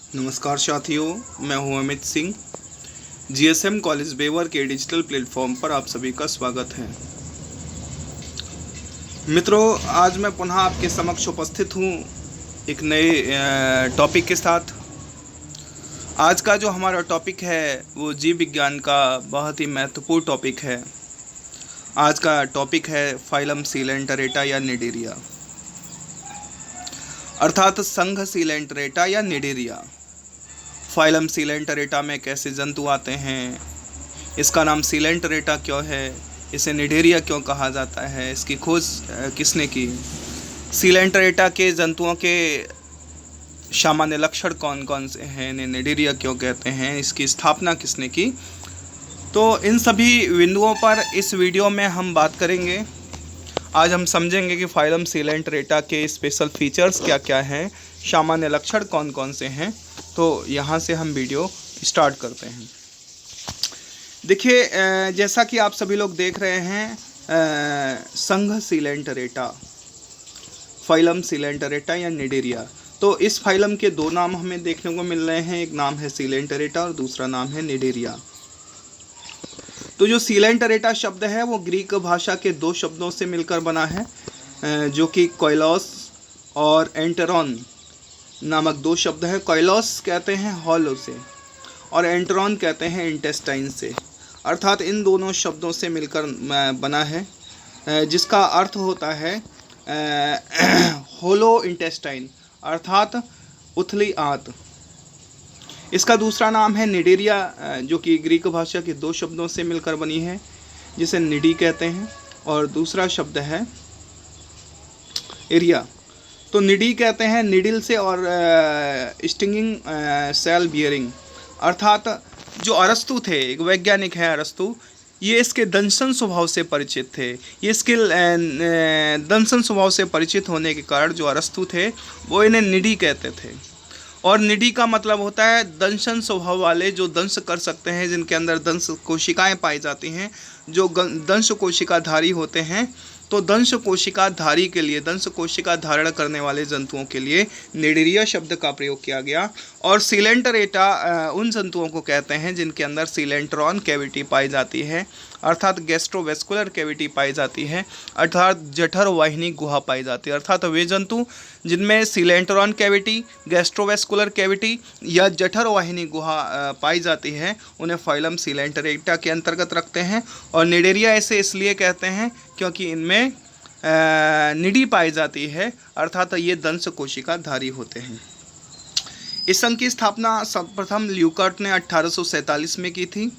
नमस्कार साथियों, मैं हूं अमित सिंह। जीएसएम कॉलेज बेवर के डिजिटल प्लेटफॉर्म पर आप सभी का स्वागत है। मित्रों, आज मैं पुनः आपके समक्ष उपस्थित हूं एक नए टॉपिक के साथ। आज का जो हमारा टॉपिक है वो जीव विज्ञान का बहुत ही महत्वपूर्ण टॉपिक है। आज का टॉपिक है फाइलम सीलेंटरेटा या निडेरिया, अर्थात संघ सीलेंटरेटा या निडेरिया। फाइलम सीलेंटरेटा में कैसे जंतु आते हैं, इसका नाम सीलेंटरेटा क्यों है, इसे निडेरिया क्यों कहा जाता है, इसकी खोज किसने की, सीलेंटरेटा के जंतुओं के सामान्य लक्षण कौन कौन से हैं, इन्हें निडेरिया क्यों कहते हैं, इसकी स्थापना किसने की। तो इन सभी बिंदुओं पर इस वीडियो में हम बात करेंगे। आज हम समझेंगे कि फाइलम सीलेंटरेटा के स्पेशल फीचर्स क्या क्या हैं, सामान्य लक्षण कौन कौन से हैं। तो यहाँ से हम वीडियो स्टार्ट करते हैं। देखिए, जैसा कि आप सभी लोग देख रहे हैं, संघ सीलेंटरेटा, फाइलम सीलेंटरेटा या निडेरिया। तो इस फाइलम के दो नाम हमें देखने को मिल रहे हैं, एक नाम है सीलेंटरेटा और दूसरा नाम है निडेरिया। तो जो सीलेंटरेटा शब्द है वो ग्रीक भाषा के दो शब्दों से मिलकर बना है, जो कि कोइलोस और एंटेरॉन नामक दो शब्द हैं। कोइलोस कहते हैं हॉलो से और एंटेरॉन कहते हैं इंटेस्टाइन से, अर्थात इन दोनों शब्दों से मिलकर बना है, जिसका अर्थ होता है होलो इंटेस्टाइन, अर्थात उथली आंत। इसका दूसरा नाम है निडेरिया, जो कि ग्रीक भाषा के दो शब्दों से मिलकर बनी है, जिसे निडी कहते हैं, और दूसरा शब्द है एरिया। तो निडी कहते हैं निडिल से और स्टिंगिंग सेल बियरिंग, अर्थात जो अरस्तु थे, एक वैज्ञानिक है अरस्तु, ये इसके दंशन स्वभाव से परिचित थे। ये इसके दंशन स्वभाव से परिचित होने के कारण जो अरस्तु थे वो इन्हें निडी कहते थे। और निडी का मतलब होता है दंशन स्वभाव वाले, जो दंश कर सकते हैं, जिनके अंदर दंश कोशिकाएं पाई जाती हैं, जो दंश कोशिकाधारी होते हैं। तो दंश कोशिकाधारी के लिए, दंश कोशिका धारण करने वाले जंतुओं के लिए निडेरिया शब्द का प्रयोग किया गया। और सीलेंटरेटा उन जंतुओं को कहते हैं जिनके अंदर सीलेंट्रॉन कैविटी पाई जाती है, अर्थात गैस्ट्रोवेस्कुलर कैविटी पाई जाती है, अर्थात जठर वाहिनी गुहा पाई जाती है। अर्थात वे जंतु जिनमें सीलेंट्रॉन कैविटी, गैस्ट्रोवेस्कुलर कैविटी या जठर वाहिनी गुहा पाई जाती है, उन्हें फाइलम सीलेंटरेटा के अंतर्गत रखते हैं। और निडेरिया ऐसे इसलिए कहते हैं क्योंकि इनमें निडी पाई जाती है, अर्थात ये दंश कोशिकाधारी होते हैं। इस संघ की स्थापना सर्वप्रथम ल्यूकर्ट ने 1847 में की थी।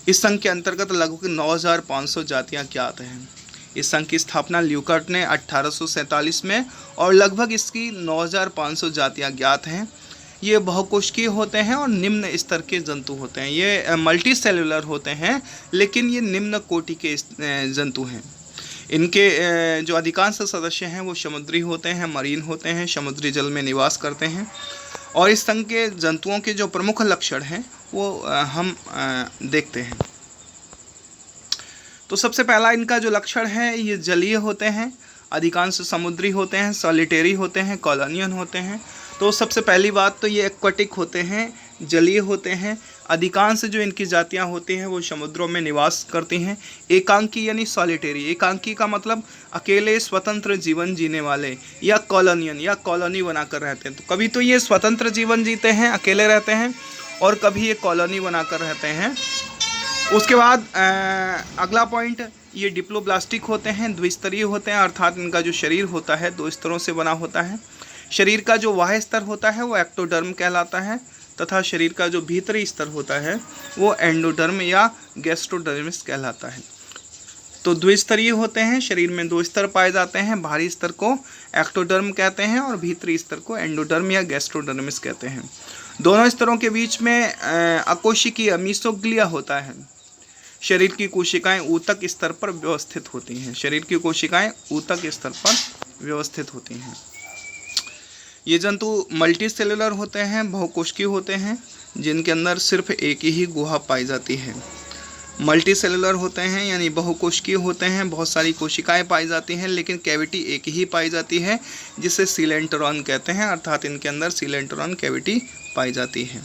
इस संघ के अंतर्गत लगभग 9500 जातियां ज्ञात हैं। इस संघ की स्थापना ल्यूकर्ट ने 1847 में, और लगभग इसकी 9500 जातियां ज्ञात हैं। ये बहुकोशिकीय होते हैं और निम्न स्तर के जंतु होते हैं। ये मल्टी सेलुलर होते हैं, लेकिन ये निम्न कोटि के जंतु हैं। इनके जो अधिकांश सदस्य हैं वो समुद्री होते हैं, मरीन होते हैं, समुद्री जल में निवास करते हैं। और इस संघ के जंतुओं के जो प्रमुख लक्षण हैं वो हम देखते हैं। तो सबसे पहला इनका जो लक्षण है, ये जलीय होते हैं, अधिकांश समुद्री होते हैं, सॉलिटेरी होते हैं, कॉलोनियन होते हैं। तो सबसे पहली बात तो ये एक्वाटिक होते हैं, जलीय होते हैं। अधिकांश जो इनकी जातियां होती हैं वो समुद्रों में निवास करती हैं। एकांकी यानी सॉलिटेरी, एकांकी का मतलब अकेले स्वतंत्र जीवन जीने वाले, या कॉलोनियन या कॉलोनी बनाकर रहते हैं। तो कभी तो ये स्वतंत्र जीवन जीते हैं, अकेले रहते हैं, और कभी ये कॉलोनी बनाकर रहते हैं। उसके बाद अगला पॉइंट, ये डिप्लोब्लास्टिक होते हैं, द्विस्तरीय होते हैं, अर्थात इनका जो शरीर होता है दो स्तरों से बना होता है। शरीर का जो बाह्य स्तर होता है वो एक्टोडर्म कहलाता है, तथा शरीर का जो भीतरी स्तर होता है वो एंडोडर्म या गैस्ट्रोडर्मिस कहलाता है। तो द्विस्तरीय होते हैं, शरीर में दो स्तर पाए जाते हैं, बाहरी स्तर को एक्टोडर्म कहते हैं और भीतरी स्तर को एंडोडर्म या गैस्ट्रोडर्मिस कहते हैं। दोनों स्तरों के बीच में अकोशिकीय मीसोग्लिया होता है। शरीर की कोशिकाएं ऊतक स्तर पर व्यवस्थित होती हैं, शरीर की कोशिकाएं ऊतक स्तर पर व्यवस्थित होती हैं। ये जंतु मल्टी सेलुलर होते हैं, बहुकोशिकीय होते हैं, जिनके अंदर सिर्फ एक ही गुहा पाई जाती है, मल्टी सेलुलर होते हैं यानी बहुकोशिकीय होते हैं, बहुत सारी कोशिकाएं पाई जाती हैं, लेकिन कैविटी एक ही पाई जाती है जिसे सीलेंट्रॉन कहते हैं, अर्थात इनके अंदर सीलेंट्रॉन कैविटी पाई जाती है।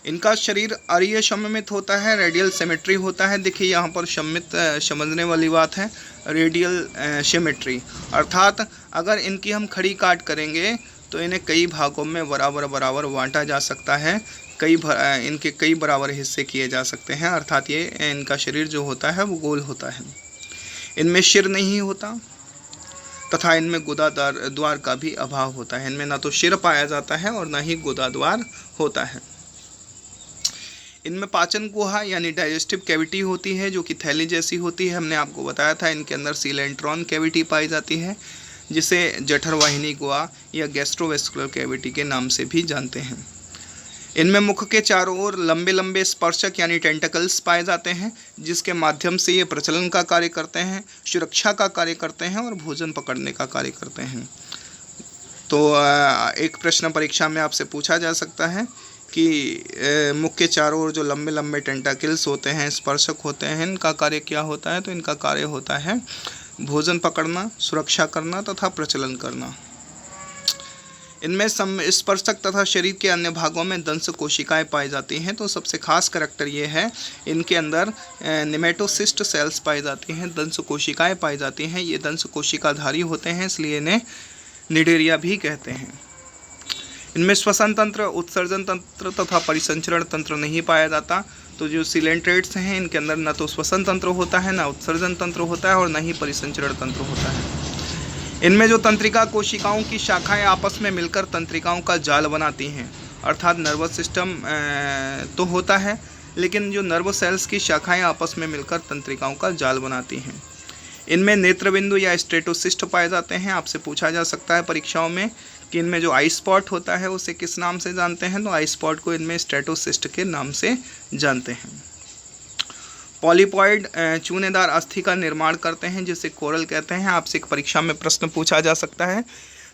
इनका शरीर अरीय सममित होता है, रेडियल सिमेट्री होता है। देखिए यहाँ पर सममित समझने वाली बात है, रेडियल सिमेट्री, अर्थात अगर इनकी हम खड़ी काट करेंगे तो इन्हें कई भागों में बराबर बराबर बांटा जा सकता है, इनके कई बराबर हिस्से किए जा सकते हैं, अर्थात ये इनका शरीर जो होता है वो गोल होता है। इनमें सिर नहीं होता तथा इनमें गुदादार द्वार का भी अभाव होता है। इनमें ना तो सिर पाया जाता है और ना ही गुदाद्वार होता है। इनमें पाचन गुहा यानी डाइजेस्टिव कैविटी होती है जो कि थैली जैसी होती है। हमने आपको बताया था इनके अंदर सीलेंट्रॉन कैविटी पाई जाती है जिसे जठरवाहिनी गुहा या गैस्ट्रोवेस्कुलर कैविटी के नाम से भी जानते हैं। इनमें मुख के चारों ओर लंबे लंबे स्पर्शक यानी टेंटेकल्स पाए जाते हैं जिसके माध्यम से ये प्रचलन का कार्य करते हैं, सुरक्षा का कार्य करते हैं और भोजन पकड़ने का कार्य करते हैं। तो एक प्रश्न परीक्षा में आपसे पूछा जा सकता है कि मुख के चारों ओर जो लंबे लंबे टेंटाकल्स होते हैं, स्पर्शक होते हैं, इनका कार्य क्या होता है? तो इनका कार्य होता है भोजन पकड़ना, सुरक्षा करना तथा प्रचलन करना। इनमें स्पर्शक तथा शरीर के अन्य भागों में दंश कोशिकाएं पाई जाती हैं। तो सबसे खास करैक्टर ये है, इनके अंदर निमेटोसिस्ट सेल्स पाई जाती हैं, दंश कोशिकाएं पाई जाती हैं। ये दंश कोशिकाधारी होते हैं, इसलिए इन्हें निडेरिया भी कहते हैं। इनमें श्वसन तंत्र, उत्सर्जन तंत्र तथा परिसंचरण तंत्र नहीं पाया जाता। तो जो सीलेंट्रेट्स हैं इनके अंदर न तो श्वसन तंत्र होता है, ना उत्सर्जन तंत्र होता है और न ही परिसंचरण तंत्र होता है। इनमें जो तंत्रिका कोशिकाओं की शाखाएं आपस में मिलकर तंत्रिकाओं का जाल बनाती हैं, अर्थात नर्वस सिस्टम तो होता है लेकिन जो नर्व सेल्स की शाखाएं आपस में मिलकर तंत्रिकाओं का जाल बनाती हैं। इनमें नेत्रबिंदु या स्ट्रेटोसिस्ट पाए जाते हैं। आपसे पूछा जा सकता है परीक्षाओं में कि इनमें जो आई स्पॉट होता है उसे किस नाम से जानते हैं? तो आई स्पॉट को इनमें स्ट्रेटोसिस्ट के नाम से जानते हैं। पॉलीपॉइड चूनेदार अस्थि का निर्माण करते हैं जिसे कोरल कहते हैं। आपसे एक परीक्षा में प्रश्न पूछा जा सकता है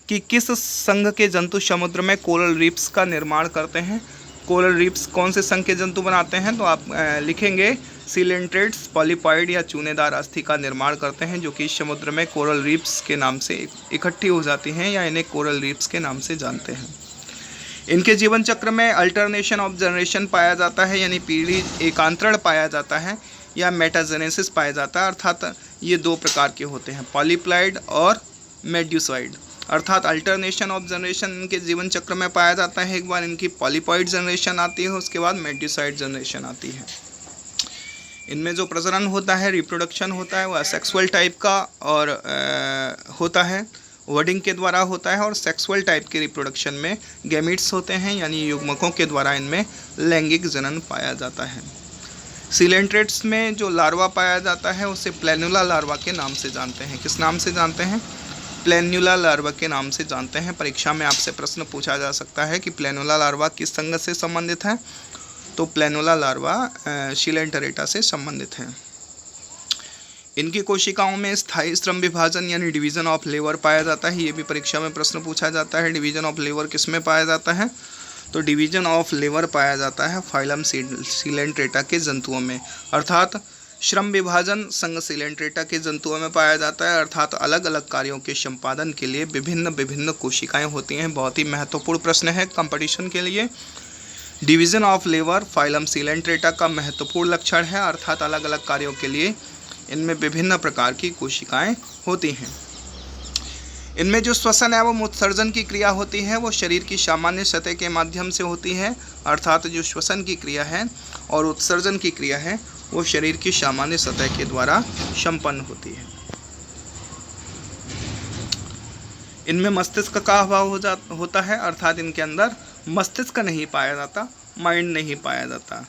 कि किस संघ के जंतु समुद्र में कोरल रीफ्स का निर्माण करते हैं? कोरल रीफ्स कौन से संघ के जंतु बनाते हैं? तो आप लिखेंगे सीलेंट्रेट्स पॉलीपॉइड या चूनेदार अस्थि का निर्माण करते हैं जो कि समुद्र में कोरल रीफ्स के नाम से इकट्ठी हो जाती हैं या इन्हें कोरल रीफ्स के नाम से जानते हैं। इनके जीवन चक्र में अल्टरनेशन ऑफ जनरेशन पाया जाता है यानी पीढ़ी एकांतरण पाया जाता है या मेटाजेनेसिस पाया जाता है, अर्थात ये दो प्रकार के होते हैं, पॉलीप्लाइड और मेड्यूसॉइड। अर्थात अल्टरनेशन ऑफ जनरेशन इनके जीवन चक्र में पाया जाता है। एक बार इनकी पॉलीपॉइड जनरेशन आती है, उसके बाद मेड्यूसॉइड जनरेशन आती है। इनमें जो प्रजनन होता है, रिप्रोडक्शन होता है, वह सेक्सुअल टाइप का और होता है, वर्डिंग के द्वारा होता है। और सेक्सुअल टाइप के रिप्रोडक्शन में गैमीट्स होते हैं यानी युग्मकों के द्वारा इनमें लैंगिक जनन पाया जाता है। सीलेंट्रेट्स में जो लार्वा पाया जाता है उसे प्लेनुला लार्वा के नाम से जानते हैं। किस नाम से जानते हैं? प्लेन्युला लार्वा के नाम से जानते हैं। परीक्षा में आपसे प्रश्न पूछा जा सकता है कि प्लेनुला लार्वा किस संघ से संबंधित है? तो प्लेनुला लार्वा सीलेंटरेटा से संबंधित है। इनकी कोशिकाओं में स्थायी श्रम विभाजन यानी डिवीजन ऑफ लेबर पाया जाता है। ये भी परीक्षा में प्रश्न पूछा जाता है, डिवीजन ऑफ लेबर किस में पाया जाता है? तो डिवीजन ऑफ लेबर पाया जाता है फाइलम सीलेंट्रेटा के जंतुओं में, अर्थात श्रम विभाजन संघ सीलेंट्रेटा के जंतुओं में पाया जाता है, अर्थात अलग अलग कार्यों के संपादन के लिए विभिन्न विभिन्न कोशिकाएं होती हैं। बहुत ही महत्वपूर्ण प्रश्न है कंपटीशन के लिए। Division of labour phylum Coelenterata का महत्वपूर्ण लक्षण है, अर्थात अलग अलग कार्यों के लिए इनमें विभिन्न प्रकार की कोशिकाएं होती हैं। इनमें जो श्वसन एवं उत्सर्जन की क्रिया होती है वो शरीर की सामान्य सतह के माध्यम से होती है, अर्थात जो श्वसन की क्रिया है और उत्सर्जन की क्रिया है वो शरीर की सामान्य सतह के द्वारा संपन्न होती है। इनमें मस्तिष्क का अभाव होता है, अर्थात इनके अंदर मस्तिष्क नहीं पाया जाता, माइंड नहीं पाया जाता।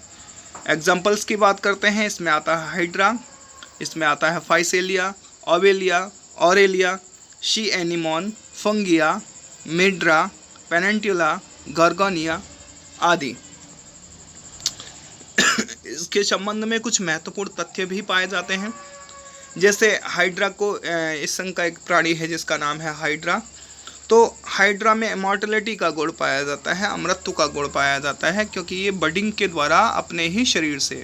एग्जाम्पल्स की बात करते हैं, इसमें आता है हाइड्रा, इसमें आता है Physalia, Obelia, Aurelia, sea anemone, Fungia, मिड्रा, पेनेंट्यूला, गर्गोनिया आदि। इसके संबंध में कुछ महत्वपूर्ण तथ्य भी पाए जाते हैं, जैसे हाइड्रा को इस संघ का एक प्राणी है जिसका नाम है हाइड्रा। तो हाइड्रा में इमॉर्टलिटी का गुण पाया जाता है, अमरत्व का गुण पाया जाता है, क्योंकि ये बडिंग के द्वारा अपने ही शरीर से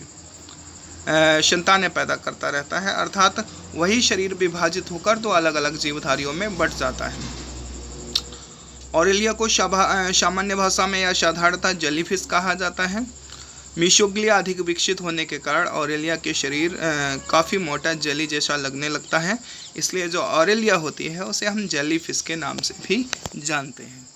संतानें पैदा करता रहता है, अर्थात वही शरीर विभाजित होकर दो अलग अलग जीवधारियों में बंट जाता है। ऑरेलिया को सामान्य भाषा में या साधारणतः जेलीफिश कहा जाता है। मीशोग्लिया अधिक विकसित होने के कारण ऑरेलिया के शरीर काफ़ी मोटा जेली जैसा लगने लगता है, इसलिए जो ऑरेलिया होती है उसे हम जेलीफिश के नाम से भी जानते हैं।